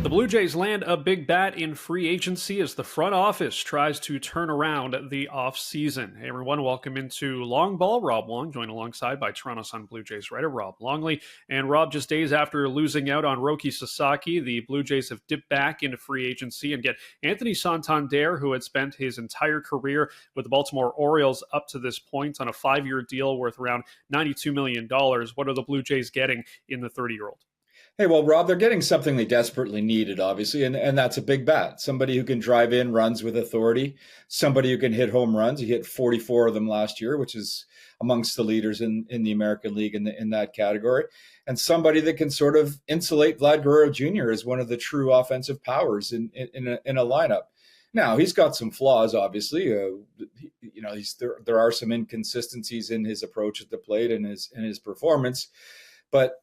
The Blue Jays land a big bat in free agency as the front office tries to turn around the offseason. Hey everyone, welcome into Long Ball. Rob Wong, joined alongside by Toronto Sun Blue Jays writer Rob Longley. And Rob, just days after losing out on Roki Sasaki, the Blue Jays have dipped back into free agency and get Anthony Santander, who had spent his entire career with the Baltimore Orioles up to this point on a 5-year deal worth around $92 million. What are the Blue Jays getting in the 30-year-old? Hey, well, Rob, they're getting something they desperately needed, obviously, and that's a big bat. Somebody who can drive in runs with authority, somebody who can hit home runs. He hit 44 of them last year, which is amongst the leaders in the American League in that category, and somebody that can sort of insulate Vlad Guerrero Jr. as one of the true offensive powers in a lineup. Now, he's got some flaws, obviously. There are some inconsistencies in his approach at the plate and his performance, but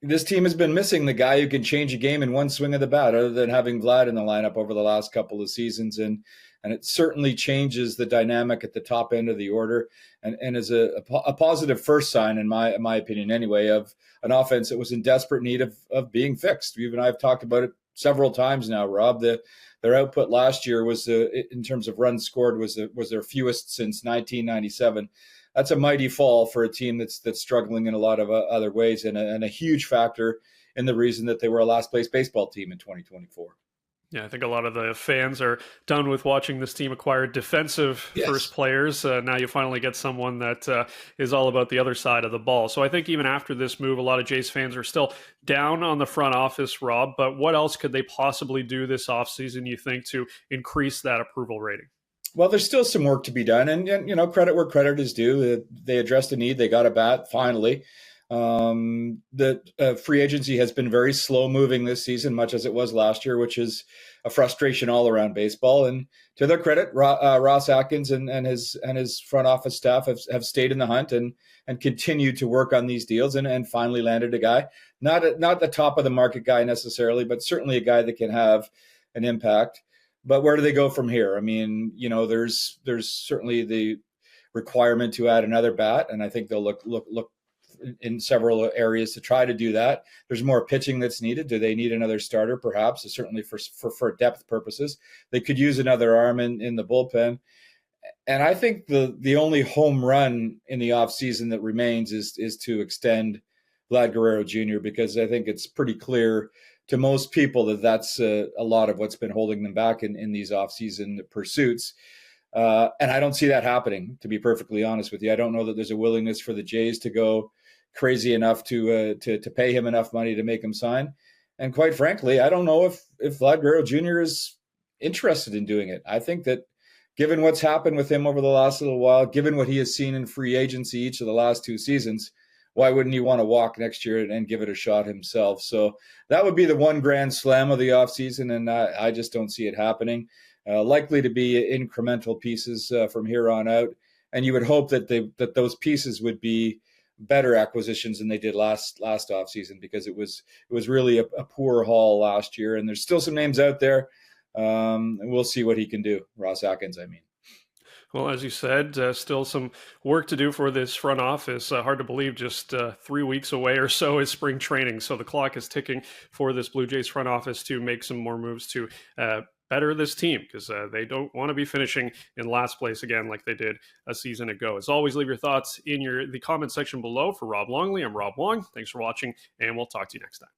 this team has been missing the guy who can change a game in one swing of the bat, other than having Vlad in the lineup over the last couple of seasons. And it certainly changes the dynamic at the top end of the order and is a positive first sign, in my opinion anyway, of an offense that was in desperate need of being fixed. You and I have talked about it several times now, Rob. Their output last year was, in terms of runs scored, was their fewest since 1997. That's a mighty fall for a team that's struggling in a lot of other ways, and a huge factor in the reason that they were a last place baseball team in 2024. Yeah, I think a lot of the fans are done with watching this team acquire defensive first players. Now you finally get someone that is all about the other side of the ball. So I think even after this move, a lot of Jays fans are still down on the front office, Rob. But what else could they possibly do this offseason, you think, to increase that approval rating? Well, there's still some work to be done, and credit where credit is due. They addressed a need. They got a bat finally. The free agency has been very slow moving this season, much as it was last year, which is a frustration all around baseball. And to their credit, Ross Atkins and his front office staff have stayed in the hunt and continued to work on these deals and finally landed a guy, not the top of the market guy necessarily, but certainly a guy that can have an impact. But where do they go from here? I mean, there's certainly the requirement to add another bat, and I think they'll look in several areas to try to do that. There's more pitching that's needed. Do they need another starter? Perhaps, certainly for depth purposes. They could use another arm in the bullpen. And I think the only home run in the offseason that remains is to extend Vlad Guerrero Jr., because I think it's pretty clear to most people that's a lot of what's been holding them back in these offseason pursuits. And I don't see that happening, to be perfectly honest with you. I don't know that there's a willingness for the Jays to go crazy enough to pay him enough money to make him sign. And quite frankly, I don't know if Vlad Guerrero Jr. is interested in doing it. I think that given what's happened with him over the last little while, given what he has seen in free agency each of the last 2 seasons, why wouldn't he want to walk next year and give it a shot himself? So that would be the one grand slam of the offseason, and I just don't see it happening. Likely to be incremental pieces from here on out, and you would hope that those pieces would be better acquisitions than they did last offseason, because it was really a poor haul last year, and there's still some names out there, and we'll see what he can do. Ross Atkins, I mean. Well, as you said, still some work to do for this front office. Hard to believe just 3 weeks away or so is spring training. So the clock is ticking for this Blue Jays front office to make some more moves to better this team, because they don't want to be finishing in last place again like they did a season ago. As always, leave your thoughts in the comment section below. For Rob Longley, I'm Rob Wong. Thanks for watching, and we'll talk to you next time.